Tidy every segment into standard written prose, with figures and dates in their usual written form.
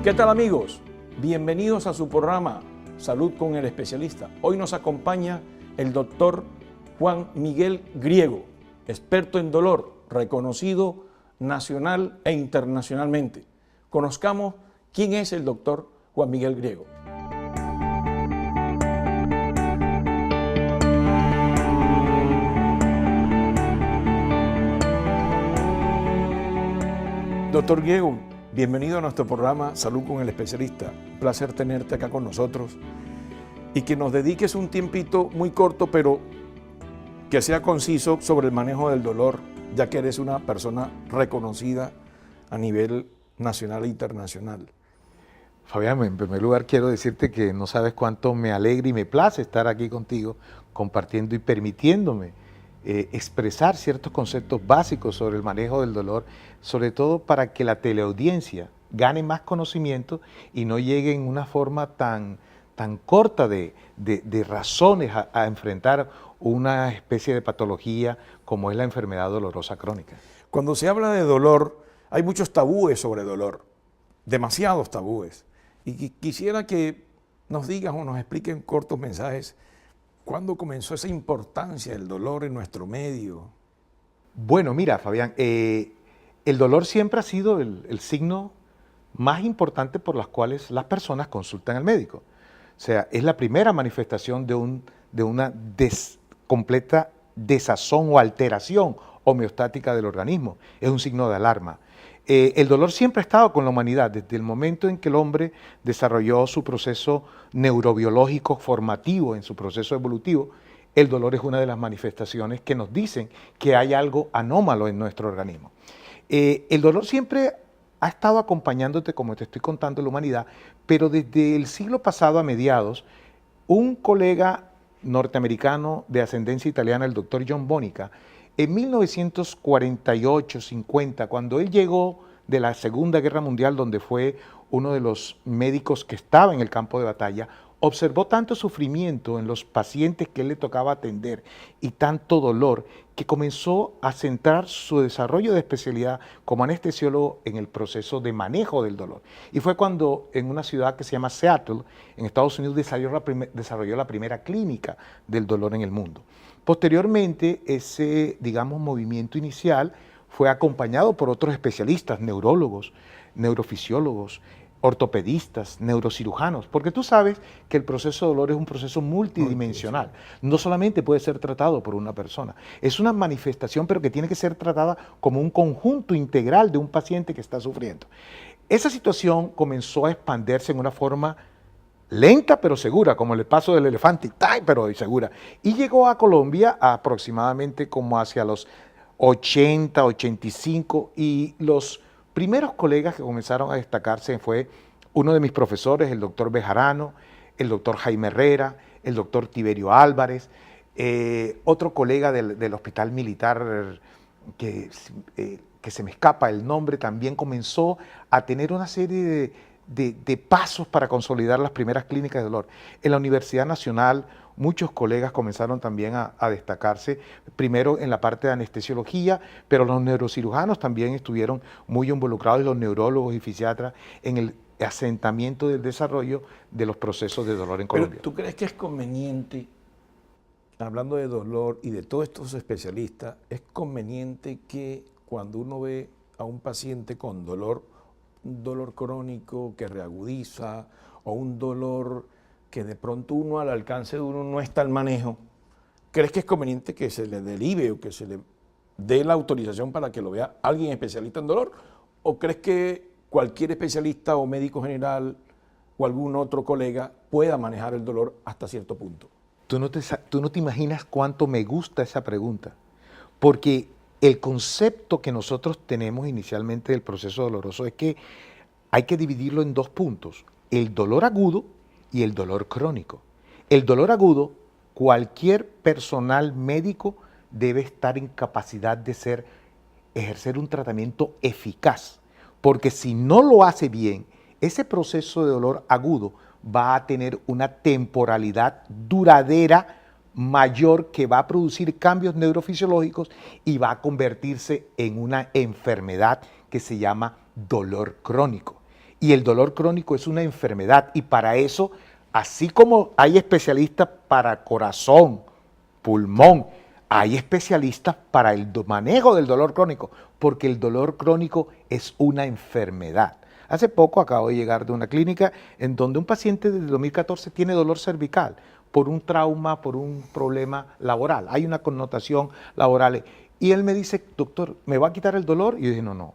¿Qué tal, amigos? Bienvenidos a su programa Salud con el Especialista. Hoy nos acompaña el doctor Juan Miguel Griego, experto en dolor, reconocido nacional e internacionalmente. Conozcamos quién es el doctor Juan Miguel Griego. Doctor Griego, bienvenido a nuestro programa Salud con el Especialista. Un placer tenerte acá con nosotros y que nos dediques un tiempito muy corto, pero que sea conciso sobre el manejo del dolor, ya que eres una persona reconocida a nivel nacional e internacional. Fabián, en primer lugar quiero decirte que no sabes cuánto me alegra y me place estar aquí contigo, compartiendo y permitiéndome expresar ciertos conceptos básicos sobre el manejo del dolor, sobre todo para que la teleaudiencia gane más conocimiento y no llegue en una forma tan corta de razones a enfrentar una especie de patología como es la enfermedad dolorosa crónica. Cuando se habla de dolor, hay muchos tabúes sobre dolor, demasiados tabúes. Y quisiera que nos digas o nos expliques en cortos mensajes cuándo comenzó esa importancia del dolor en nuestro medio. Bueno, mira, Fabián, el dolor siempre ha sido el signo más importante por las cuales las personas consultan al médico. O sea, es la primera manifestación de una completa desazón o alteración homeostática del organismo. Es un signo de alarma. El dolor siempre ha estado con la humanidad, desde el momento en que el hombre desarrolló su proceso neurobiológico formativo, en su proceso evolutivo. El dolor es una de las manifestaciones que nos dicen que hay algo anómalo en nuestro organismo. El dolor siempre ha estado acompañándote, como te estoy contando, la humanidad, pero desde el siglo pasado a mediados, un colega norteamericano de ascendencia italiana, el doctor John Bonica, en 1948-50, cuando él llegó de la Segunda Guerra Mundial, donde fue uno de los médicos que estaba en el campo de batalla, observó tanto sufrimiento en los pacientes que él le tocaba atender y tanto dolor que comenzó a centrar su desarrollo de especialidad como anestesiólogo en el proceso de manejo del dolor. Y fue cuando en una ciudad que se llama Seattle, en Estados Unidos, desarrolló la primera clínica del dolor en el mundo. Posteriormente, ese, digamos, movimiento inicial fue acompañado por otros especialistas, neurólogos, neurofisiólogos, ortopedistas, neurocirujanos, porque tú sabes que el proceso de dolor es un proceso multidimensional. No solamente puede ser tratado por una persona, es una manifestación, pero que tiene que ser tratada como un conjunto integral de un paciente que está sufriendo. Esa situación comenzó a expandirse en una forma lenta pero segura, como el paso del elefante, pero segura. Y llegó a Colombia aproximadamente como hacia los 80, 85, y los primeros colegas que comenzaron a destacarse fue uno de mis profesores, el doctor Bejarano, el doctor Jaime Herrera, el doctor Tiberio Álvarez, otro colega del Hospital Militar que se me escapa el nombre, también comenzó a tener una serie de pasos para consolidar las primeras clínicas de dolor. En la Universidad Nacional, muchos colegas comenzaron también a destacarse, primero en la parte de anestesiología, pero los neurocirujanos también estuvieron muy involucrados, y los neurólogos y fisiatras, en el asentamiento del desarrollo de los procesos de dolor en Colombia. Pero, ¿tú crees que es conveniente, hablando de dolor y de todos estos especialistas, es conveniente que cuando uno ve a un paciente con dolor, un dolor crónico que reagudiza o un dolor que de pronto uno al alcance de uno no está el manejo, ¿crees que es conveniente que se le derive o que se le dé la autorización para que lo vea alguien especialista en dolor? ¿O crees que cualquier especialista o médico general o algún otro colega pueda manejar el dolor hasta cierto punto? Tú no te imaginas cuánto me gusta esa pregunta, porque el concepto que nosotros tenemos inicialmente del proceso doloroso es que hay que dividirlo en dos puntos: el dolor agudo y el dolor crónico. El dolor agudo, cualquier personal médico debe estar en capacidad de ejercer un tratamiento eficaz, porque si no lo hace bien, ese proceso de dolor agudo va a tener una temporalidad duradera mayor, que va a producir cambios neurofisiológicos y va a convertirse en una enfermedad que se llama dolor crónico. Y el dolor crónico es una enfermedad y para eso, así como hay especialistas para corazón, pulmón, hay especialistas para el manejo del dolor crónico, porque el dolor crónico es una enfermedad. Hace poco acabo de llegar de una clínica en donde un paciente desde 2014 tiene dolor cervical por un trauma, por un problema laboral. Hay una connotación laboral. Y él me dice, doctor, ¿me va a quitar el dolor? Y yo dije, no.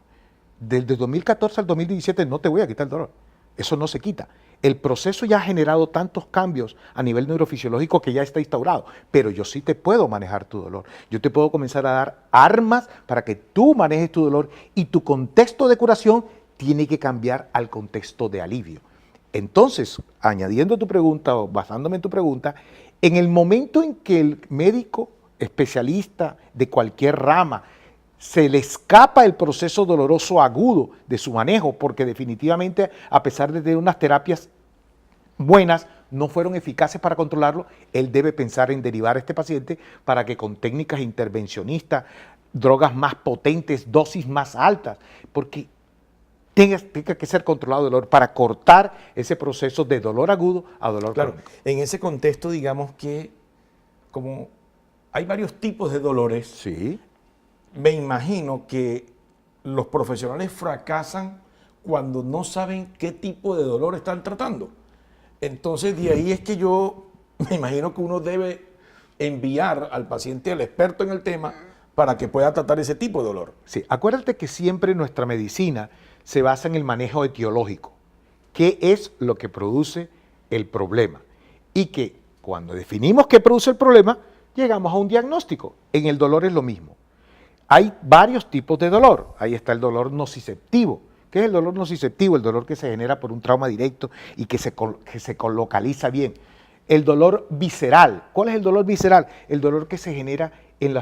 Desde 2014 al 2017 no te voy a quitar el dolor. Eso no se quita. El proceso ya ha generado tantos cambios a nivel neurofisiológico que ya está instaurado, pero yo sí te puedo manejar tu dolor. Yo te puedo comenzar a dar armas para que tú manejes tu dolor y tu contexto de curación tiene que cambiar al contexto de alivio. Entonces, añadiendo tu pregunta o basándome en tu pregunta, en el momento en que el médico especialista de cualquier rama se le escapa el proceso doloroso agudo de su manejo, porque definitivamente, a pesar de tener unas terapias buenas, no fueron eficaces para controlarlo, él debe pensar en derivar a este paciente para que con técnicas intervencionistas, drogas más potentes, dosis más altas, porque tenga que ser controlado el dolor para cortar ese proceso de dolor agudo a dolor crónico. En ese contexto, digamos que como hay varios tipos de dolores, Sí. me imagino que los profesionales fracasan cuando no saben qué tipo de dolor están tratando. Entonces, de ahí es que yo me imagino que uno debe enviar al paciente, al experto en el tema, para que pueda tratar ese tipo de dolor. Sí, acuérdate que siempre nuestra medicina se basa en el manejo etiológico. ¿Qué es lo que produce el problema? Y que cuando definimos qué produce el problema, llegamos a un diagnóstico. En el dolor es lo mismo. Hay varios tipos de dolor. Ahí está el dolor nociceptivo. ¿Qué es el dolor nociceptivo? El dolor que se genera por un trauma directo y que se localiza bien. El dolor visceral. ¿Cuál es el dolor visceral? El dolor que se genera en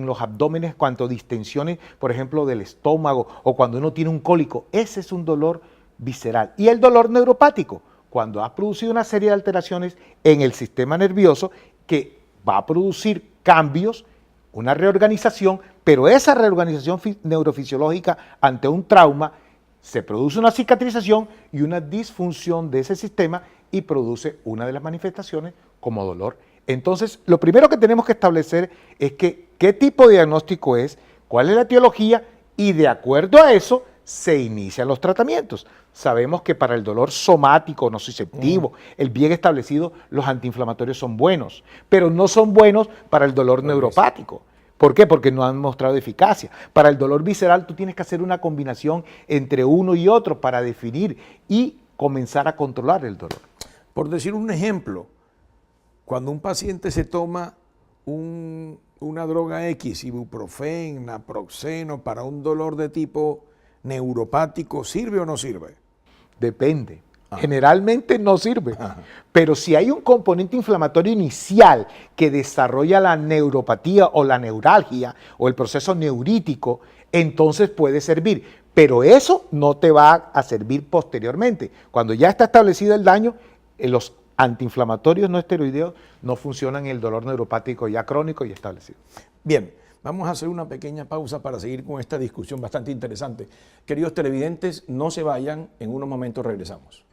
los abdómenes cuando distensiones, por ejemplo, del estómago o cuando uno tiene un cólico. Ese es un dolor visceral. Y el dolor neuropático, cuando ha producido una serie de alteraciones en el sistema nervioso que va a producir cambios, una reorganización, pero esa reorganización neurofisiológica ante un trauma se produce una cicatrización y una disfunción de ese sistema y produce una de las manifestaciones como dolor. Entonces, lo primero que tenemos que establecer es qué tipo de diagnóstico es, cuál es la etiología y de acuerdo a eso se inician los tratamientos. Sabemos que para el dolor somático, nociceptivo, el bien establecido, los antiinflamatorios son buenos, pero no son buenos para el dolor neuropático. ¿Por qué? Porque no han mostrado eficacia. Para el dolor visceral tú tienes que hacer una combinación entre uno y otro para definir y comenzar a controlar el dolor. Por decir un ejemplo, cuando un paciente se toma una droga X, ibuprofeno, naproxeno, para un dolor de tipo neuropático, ¿sirve o no sirve? Depende. Generalmente no sirve. Pero si hay un componente inflamatorio inicial que desarrolla la neuropatía o la neuralgia o el proceso neurítico, entonces puede servir. Pero eso no te va a servir posteriormente. Cuando ya está establecido el daño, los antiinflamatorios no esteroideos no funcionan en el dolor neuropático ya crónico y establecido. Bien, vamos a hacer una pequeña pausa para seguir con esta discusión bastante interesante. Queridos televidentes, no se vayan, en unos momentos regresamos.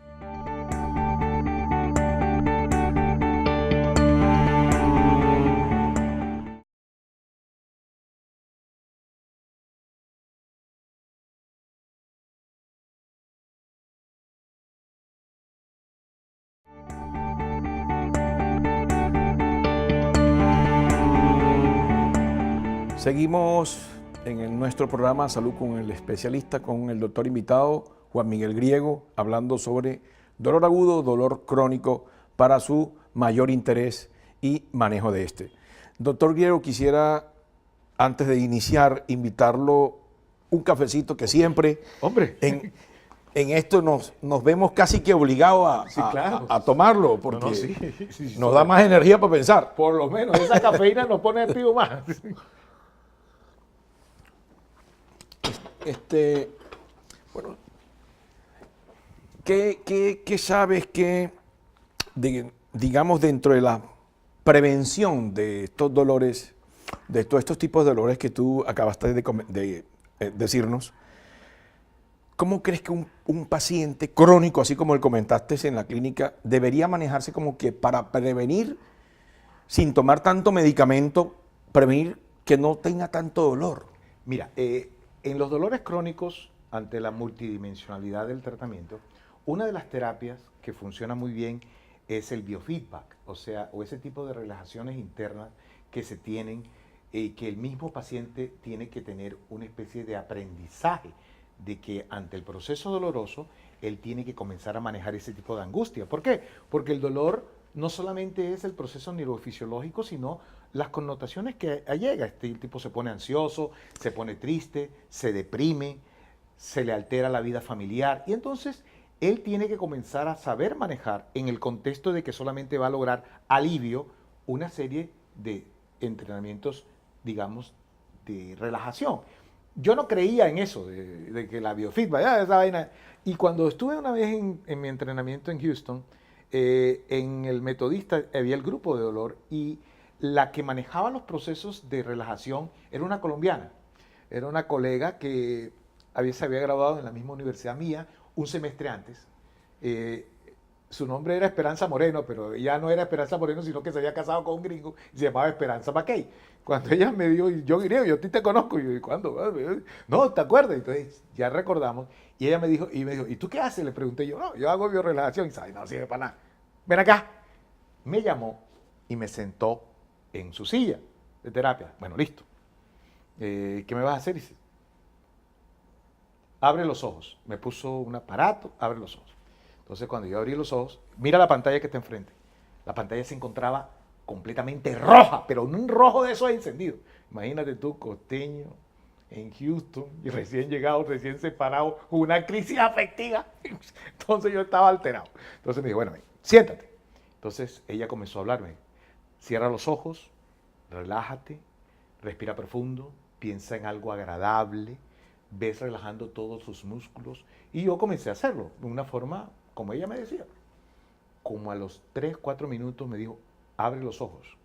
Seguimos en nuestro programa Salud con el especialista, con el doctor invitado Juan Miguel Griego, hablando sobre dolor agudo, dolor crónico, para su mayor interés y manejo de este. Doctor Griego, quisiera, antes de iniciar, invitarlo un cafecito que siempre, Hombre, en esto nos vemos casi que obligados a tomarlo, porque nos da más energía para pensar. por lo menos esa cafeína nos pone activo más. Bueno, ¿qué sabes que, digamos, dentro de la prevención de estos dolores, de todos estos tipos de dolores que tú acabaste de decirnos, ¿cómo crees que un paciente crónico, así como el comentaste en la clínica, debería manejarse como que para prevenir, sin tomar tanto medicamento, prevenir que no tenga tanto dolor? Mira, en los dolores crónicos, ante la multidimensionalidad del tratamiento, una de las terapias que funciona muy bien es el biofeedback, o ese tipo de relajaciones internas que se tienen y que el mismo paciente tiene que tener una especie de aprendizaje de que ante el proceso doloroso, él tiene que comenzar a manejar ese tipo de angustia. ¿Por qué? Porque el dolor no solamente es el proceso neurofisiológico, sino las connotaciones que llega. El tipo se pone ansioso, se pone triste, se deprime, se le altera la vida familiar y entonces él tiene que comenzar a saber manejar en el contexto de que solamente va a lograr alivio una serie de entrenamientos, digamos, de relajación. Yo no creía en eso, de que la biofeedback, esa vaina. Y cuando estuve una vez en mi entrenamiento en Houston, en el metodista había el grupo de dolor y la que manejaba los procesos de relajación era una colombiana. Era una colega que se había graduado en la misma universidad mía un semestre antes. Su nombre era Esperanza Moreno, pero ella no era Esperanza Moreno, sino que se había casado con un gringo y se llamaba Esperanza Mackey. Cuando ella me dijo, yo griego, yo a ti te conozco, y yo, ¿y cuándo? No, ¿te acuerdas? Entonces ya recordamos, y ella me dijo, ¿y tú qué haces? Le pregunté yo, no, yo hago biorelajación, y dice, no sirve para nada. Ven acá. Me llamó y me sentó en su silla de terapia. Bueno, listo. ¿Qué me vas a hacer? Dice, abre los ojos. Me puso un aparato, abre los ojos. Entonces cuando yo abrí los ojos, mira la pantalla que está enfrente. La pantalla se encontraba completamente roja, pero un rojo de esos encendido. Imagínate tú, costeño, en Houston, y recién llegado, recién separado, una crisis afectiva. Entonces yo estaba alterado. Entonces me dijo, bueno, siéntate. Entonces ella comenzó a hablarme. Cierra los ojos, relájate, respira profundo, piensa en algo agradable, ves relajando todos sus músculos. Y yo comencé a hacerlo de una forma como ella me decía. Como a los 3, 4 minutos me dijo, abre los ojos.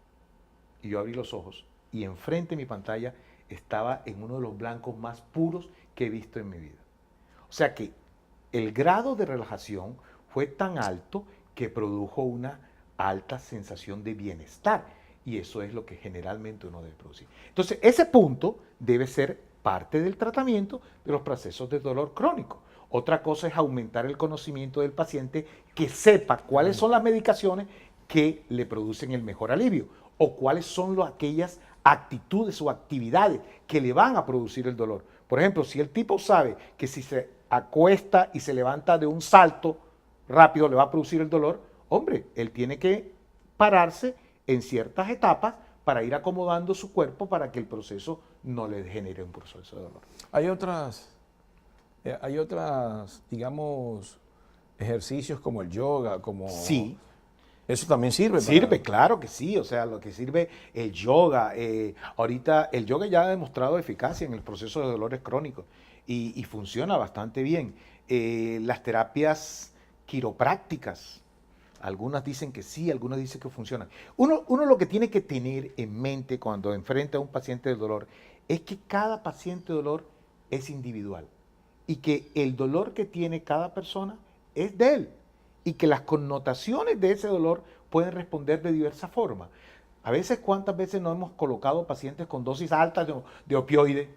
Y yo abrí los ojos y enfrente de mi pantalla estaba en uno de los blancos más puros que he visto en mi vida. O sea que el grado de relajación fue tan alto que produjo una alta sensación de bienestar. Y eso es lo que generalmente uno debe producir. Entonces, ese punto debe ser parte del tratamiento de los procesos de dolor crónico. Otra cosa es aumentar el conocimiento del paciente, que sepa cuáles son las medicaciones que le producen el mejor alivio o cuáles son aquellas actitudes o actividades que le van a producir el dolor. Por ejemplo, si el tipo sabe que si se acuesta y se levanta de un salto rápido le va a producir el dolor, hombre, él tiene que pararse en ciertas etapas para ir acomodando su cuerpo para que el proceso no le genere un proceso de dolor. Hay otras, digamos, ejercicios como el yoga, como... Sí. Eso también sirve. Sirve, claro que sí, o sea, lo que sirve el yoga. Ahorita el yoga ya ha demostrado eficacia en el proceso de dolores crónicos y funciona bastante bien. Las terapias quiroprácticas, algunas dicen que sí, algunas dicen que funcionan. Uno lo que tiene que tener en mente cuando enfrenta a un paciente de dolor es que cada paciente de dolor es individual y que el dolor que tiene cada persona es de él y que las connotaciones de ese dolor pueden responder de diversas formas. A veces, ¿cuántas veces no hemos colocado pacientes con dosis altas de opioides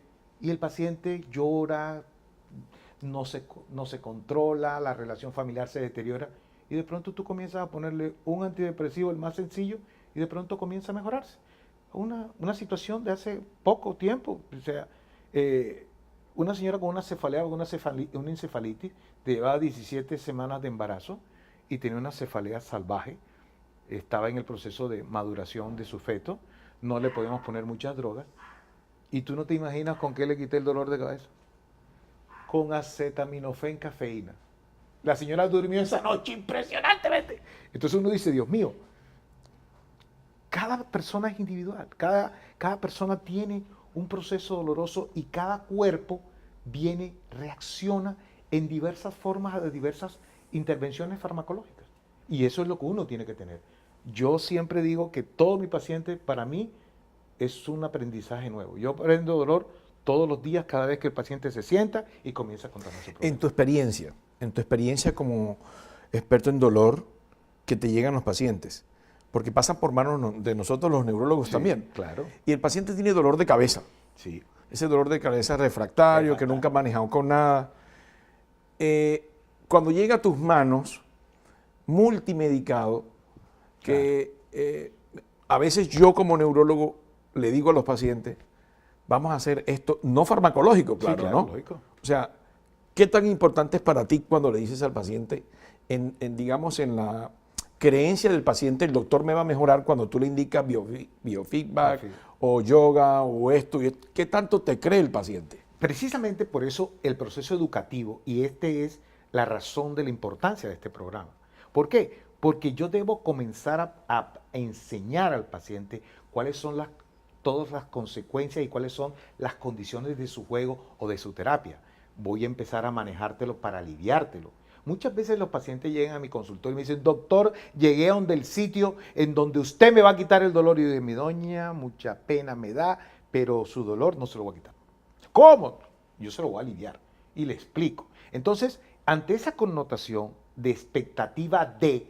y el paciente llora, no se controla, la relación familiar se deteriora y de pronto tú comienzas a ponerle un antidepresivo, el más sencillo, y de pronto comienza a mejorarse? Una situación de hace poco tiempo, o sea, una señora con una cefalea, una encefalitis, llevaba 17 semanas de embarazo y tenía una cefalea salvaje, estaba en el proceso de maduración de su feto, no le podíamos poner muchas drogas, y tú no te imaginas con qué le quité el dolor de cabeza. Con acetaminofén, cafeína. La señora durmió esa noche impresionantemente. Entonces uno dice, Dios mío, cada persona es individual, cada persona tiene un proceso doloroso y cada cuerpo reacciona en diversas formas a diversas intervenciones farmacológicas. Y eso es lo que uno tiene que tener. Yo siempre digo que todo mi paciente, para mí, es un aprendizaje nuevo. Yo aprendo dolor todos los días, cada vez que el paciente se sienta y comienza a contarnos su problema. En tu experiencia como experto en dolor, que te llegan los pacientes, porque pasan por manos de nosotros los neurólogos también. Claro. Y el paciente tiene dolor de cabeza. Sí. Ese dolor de cabeza refractario, que nunca ha manejado con nada. Cuando llega a tus manos, multimedicado, que a veces yo como neurólogo le digo a los pacientes, vamos a hacer esto, no farmacológico, claro, Sí, claro, ¿no? lógico. O sea, ¿qué tan importante es para ti cuando le dices al paciente, digamos, en la creencia del paciente, el doctor me va a mejorar cuando tú le indicas biofeedback o yoga o esto? ¿Qué tanto te cree el paciente? Precisamente por eso el proceso educativo, y este es la razón de la importancia de este programa. ¿Por qué? Porque yo debo comenzar a enseñar al paciente cuáles son todas las consecuencias y cuáles son las condiciones de su juego o de su terapia. Voy a empezar a manejártelo para aliviártelo. Muchas veces los pacientes llegan a mi consultorio y me dicen, doctor, llegué a donde el sitio en donde usted me va a quitar el dolor. Y yo digo, mi doña, mucha pena me da, pero su dolor no se lo voy a quitar. ¿Cómo? Yo se lo voy a aliviar y le explico. Entonces, ante esa connotación de expectativa de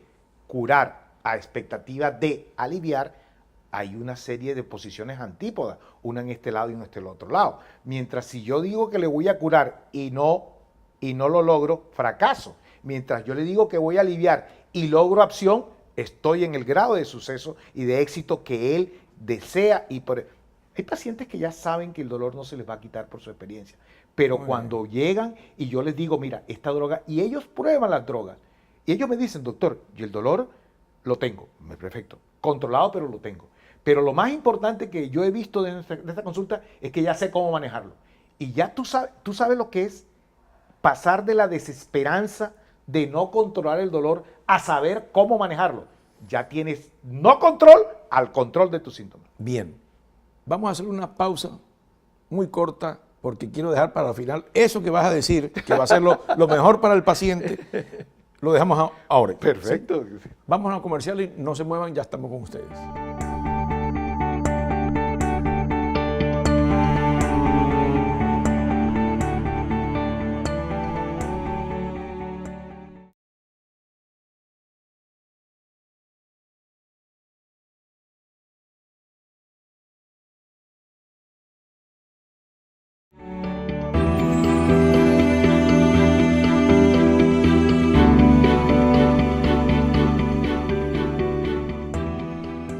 curar a expectativa de aliviar, hay una serie de posiciones antípodas, una en este lado y una en este otro lado. Mientras si yo digo que le voy a curar y no lo logro, fracaso. Mientras yo le digo que voy a aliviar y logro acción, estoy en el grado de suceso y de éxito que él desea. Hay pacientes que ya saben que el dolor no se les va a quitar por su experiencia, pero cuando llegan y yo les digo, mira, esta droga, y ellos prueban las drogas, y ellos me dicen, doctor, y el dolor lo tengo, perfecto, controlado, pero lo tengo. Pero lo más importante que yo he visto de esta consulta es que ya sé cómo manejarlo. Y ya tú sabes lo que es pasar de la desesperanza de no controlar el dolor a saber cómo manejarlo. Ya tienes no control al control de tus síntomas. Bien, vamos a hacer una pausa muy corta porque quiero dejar para el final eso que vas a decir, que va a ser lo mejor para el paciente, lo dejamos ahora. Perfecto. ¿Sí? Vamos a una comercial y no se muevan, ya estamos con ustedes.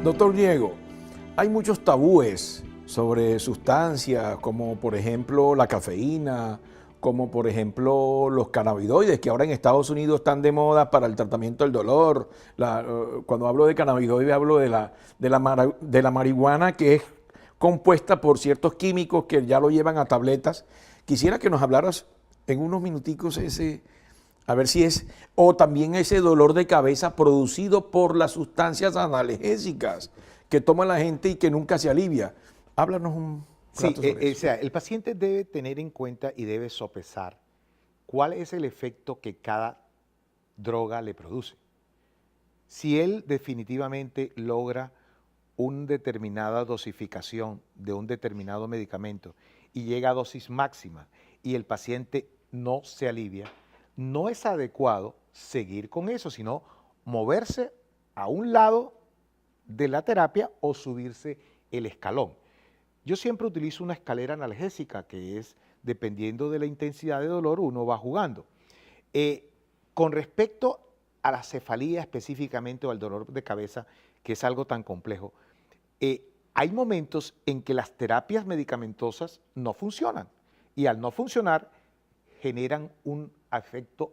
Doctor Diego, hay muchos tabúes sobre sustancias como por ejemplo la cafeína, como por ejemplo los cannabinoides, que ahora en Estados Unidos están de moda para el tratamiento del dolor. Cuando hablo de cannabinoides hablo de la marihuana, que es compuesta por ciertos químicos que ya lo llevan a tabletas. Quisiera que nos hablaras en unos minuticos a ver si es, o también ese dolor de cabeza producido por las sustancias analgésicas que toma la gente y que nunca se alivia. Háblanos un rato sobre eso. O sea, el paciente debe tener en cuenta y debe sopesar cuál es el efecto que cada droga le produce. Si él definitivamente logra una determinada dosificación de un determinado medicamento y llega a dosis máxima y el paciente no se alivia, no es adecuado seguir con eso, sino moverse a un lado de la terapia o subirse el escalón. Yo siempre utilizo una escalera analgésica que es, dependiendo de la intensidad de dolor, uno va jugando. Con respecto a la cefalía específicamente o al dolor de cabeza, que es algo tan complejo, hay momentos en que las terapias medicamentosas no funcionan y al no funcionar generan un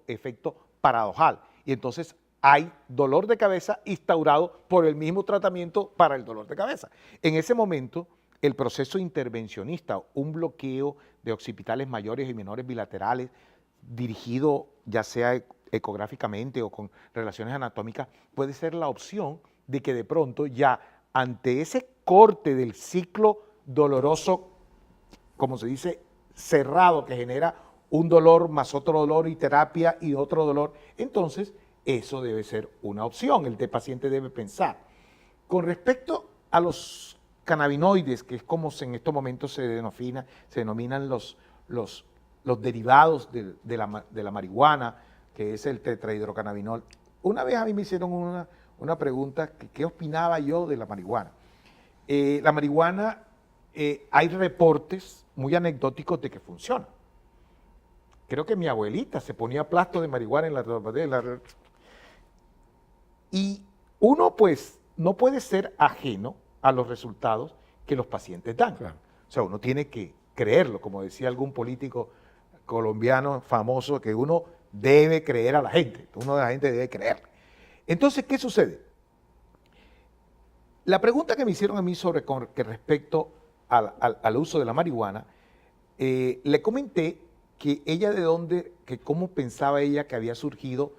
efecto paradojal y entonces hay dolor de cabeza instaurado por el mismo tratamiento para el dolor de cabeza. En ese momento, el proceso intervencionista, un bloqueo de occipitales mayores y menores bilaterales, dirigido ya sea ecográficamente o con relaciones anatómicas, puede ser la opción de que de pronto ya ante ese corte del ciclo doloroso, como se dice, cerrado, que genera un dolor más otro dolor y terapia y otro dolor, entonces eso debe ser una opción, el paciente debe pensar. Con respecto a los cannabinoides, que es como en estos momentos se denominan los derivados de la marihuana, que es el tetrahidrocannabinol. Una vez a mí me hicieron una pregunta, que qué opinaba yo de la marihuana. La marihuana, hay reportes muy anecdóticos de que funciona. Creo que mi abuelita se ponía plasto de marihuana en la... Y uno pues no puede ser ajeno a los resultados que los pacientes dan. Claro. O sea, uno tiene que creerlo, como decía algún político colombiano famoso, que uno debe creer a la gente, uno de la gente debe creer. Entonces, ¿qué sucede? La pregunta que me hicieron a mí sobre que respecto al uso de la marihuana, le comenté que ella que cómo pensaba ella que había surgido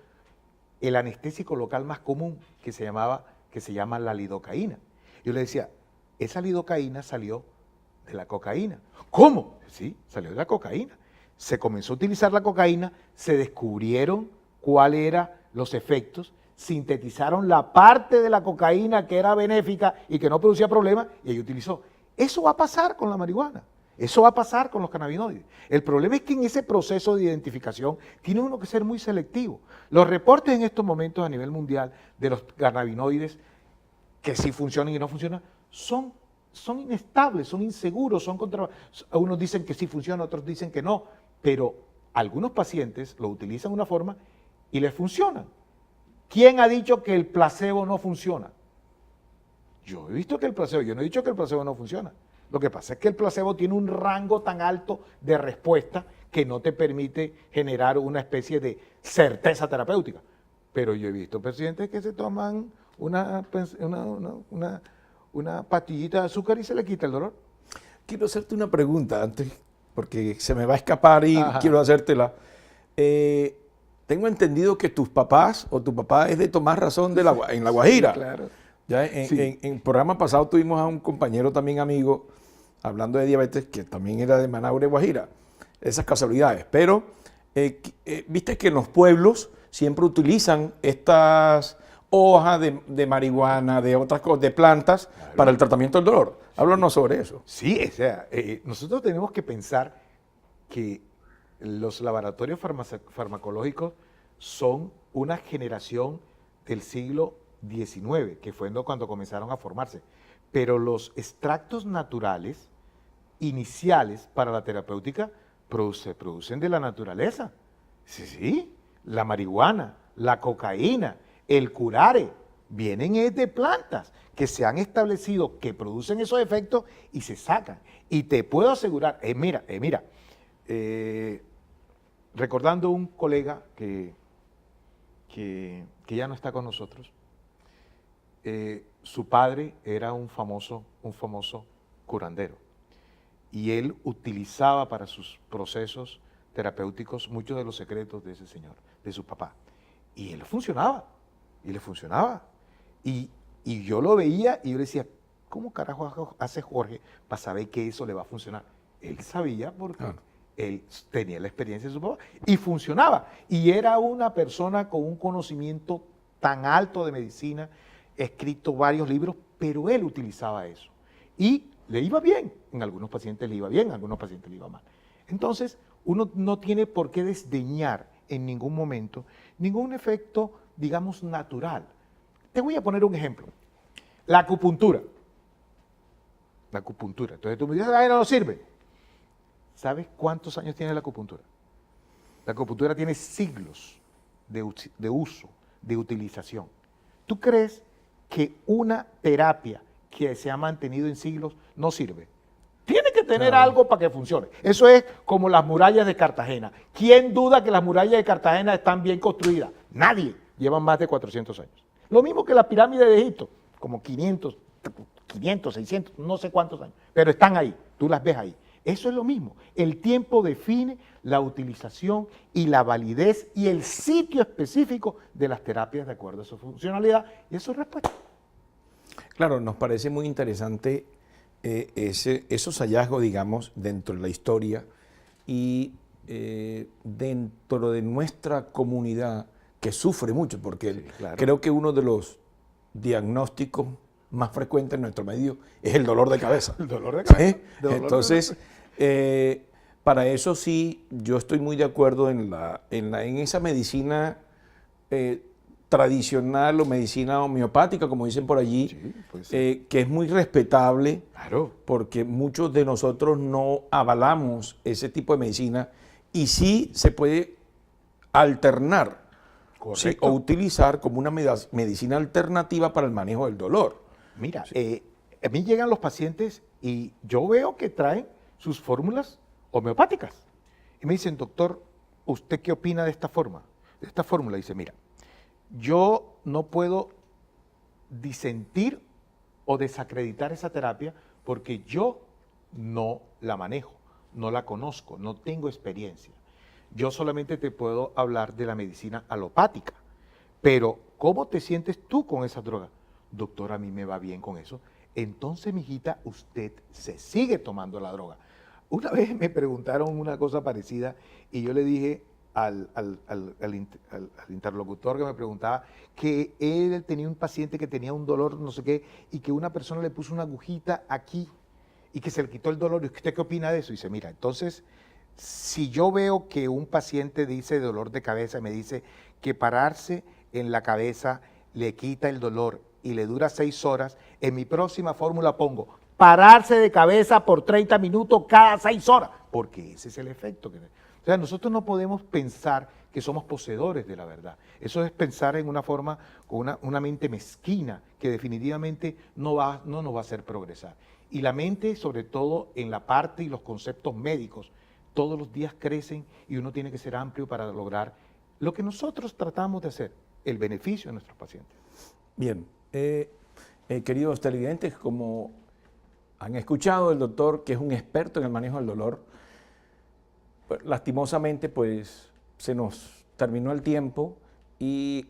el anestésico local más común que se llama la lidocaína. Yo le decía, esa lidocaína salió de la cocaína. ¿Cómo? Sí, salió de la cocaína. Se comenzó a utilizar la cocaína, se descubrieron cuáles eran los efectos, sintetizaron la parte de la cocaína que era benéfica y que no producía problemas, y ella utilizó. Eso va a pasar con la marihuana. Eso va a pasar con los cannabinoides. El problema es que en ese proceso de identificación tiene uno que ser muy selectivo. Los reportes en estos momentos a nivel mundial de los cannabinoides, que sí funcionan y no funcionan, son inestables, son inseguros, unos dicen que sí funciona, otros dicen que no, pero algunos pacientes lo utilizan de una forma y les funciona. ¿Quién ha dicho que el placebo no funciona? Yo he visto que yo no he dicho que el placebo no funciona. Lo que pasa es que el placebo tiene un rango tan alto de respuesta que no te permite generar una especie de certeza terapéutica. Pero yo he visto pacientes que se toman una pastillita de azúcar y se le quita el dolor. Quiero hacerte una pregunta antes, porque se me va a escapar y quiero hacértela. Tengo entendido que tus papás o tu papá es de Tomás Razón en La Guajira. Sí, claro. Ya en el programa pasado tuvimos a un compañero también amigo hablando de diabetes que también era de Manaure, Guajira. Esas casualidades. Pero viste que en los pueblos siempre utilizan estas hojas de marihuana, de otras cosas, de plantas, claro, para el tratamiento del dolor. Háblanos sobre eso. Sí, o sea, nosotros tenemos que pensar que los laboratorios farmacológicos son una generación del siglo XIX, que fue cuando comenzaron a formarse. Pero los extractos naturales iniciales para la terapéutica se producen de la naturaleza. Sí, la marihuana, la cocaína, el curare, vienen de plantas que se han establecido que producen esos efectos y se sacan. Y te puedo asegurar, recordando un colega que ya no está con nosotros, su padre era un famoso curandero y él utilizaba para sus procesos terapéuticos muchos de los secretos de ese señor, de su papá. Y él funcionaba, y le funcionaba. Y yo lo veía y yo le decía, ¿cómo carajo hace Jorge para saber que eso le va a funcionar? Él sabía porque él tenía la experiencia de su papá y funcionaba. Y era una persona con un conocimiento tan alto de medicina, escrito varios libros, pero él utilizaba eso. Y le iba bien. En algunos pacientes le iba bien, en algunos pacientes le iba mal. Entonces, uno no tiene por qué desdeñar en ningún momento ningún efecto, digamos, natural. Te voy a poner un ejemplo. La acupuntura. La acupuntura. Entonces tú me dices, ay, no sirve. ¿Sabes cuántos años tiene la acupuntura? La acupuntura tiene siglos de uso, de utilización. ¿Tú crees que una terapia que se ha mantenido en siglos no sirve? Tiene que tener algo para que funcione. Eso es como las murallas de Cartagena. ¿Quién duda que las murallas de Cartagena están bien construidas? Nadie. Llevan más de 400 años. Lo mismo que la pirámide de Egipto, como 500, 600, no sé cuántos años. Pero están ahí, tú las ves ahí. Eso es lo mismo. El tiempo define la utilización y la validez y el sitio específico de las terapias de acuerdo a su funcionalidad y a su respuesta. Claro, nos parece muy interesante esos hallazgos, digamos, dentro de la historia y dentro de nuestra comunidad que sufre mucho, porque sí, claro, creo que uno de los diagnósticos más frecuente en nuestro medio es el dolor de cabeza. El dolor de cabeza. ¿Sí? Dolor de Entonces, para eso sí, yo estoy muy de acuerdo en esa medicina tradicional o medicina homeopática, como dicen por allí, Sí, pues sí. que es muy respetable, Claro. porque muchos de nosotros no avalamos ese tipo de medicina y sí se puede alternar, ¿sí? Correcto. O utilizar como una medicina alternativa para el manejo del dolor. Mira, a mí llegan los pacientes y yo veo que traen sus fórmulas homeopáticas. Y me dicen, doctor, ¿usted qué opina de esta forma? De esta fórmula. Dice, mira, yo no puedo disentir o desacreditar esa terapia porque yo no la manejo, no la conozco, no tengo experiencia. Yo solamente te puedo hablar de la medicina alopática. Pero, ¿cómo te sientes tú con esa droga? Doctor, a mí me va bien con eso. Entonces, mijita, usted se sigue tomando la droga. Una vez me preguntaron una cosa parecida y yo le dije al interlocutor que me preguntaba que él tenía un paciente que tenía un dolor, no sé qué, y que una persona le puso una agujita aquí y que se le quitó el dolor. ¿Y usted qué opina de eso? Y dice, mira, entonces, si yo veo que un paciente dice dolor de cabeza y me dice que pararse en la cabeza le quita el dolor y le dura 6 horas, en mi próxima fórmula pongo pararse de cabeza por 30 minutos cada 6 horas, porque ese es el efecto. O sea, nosotros no podemos pensar que somos poseedores de la verdad. Eso es pensar en una forma, con una mente mezquina, que definitivamente no nos va a hacer progresar. Y la mente, sobre todo en la parte y los conceptos médicos, todos los días crecen y uno tiene que ser amplio para lograr lo que nosotros tratamos de hacer, el beneficio de nuestros pacientes. Bien, queridos televidentes, como han escuchado el doctor, que es un experto en el manejo del dolor, pues, lastimosamente pues se nos terminó el tiempo y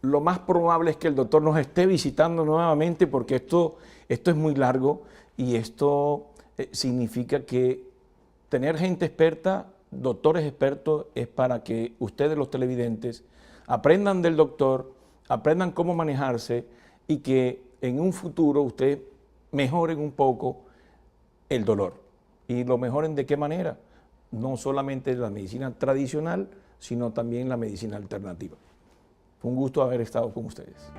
lo más probable es que el doctor nos esté visitando nuevamente porque esto es muy largo y esto significa que tener gente experta, doctores expertos, es para que ustedes los televidentes aprendan del doctor, aprendan cómo manejarse y que en un futuro ustedes mejoren un poco el dolor. Y lo mejoren de qué manera, no solamente la medicina tradicional, sino también la medicina alternativa. Fue un gusto haber estado con ustedes.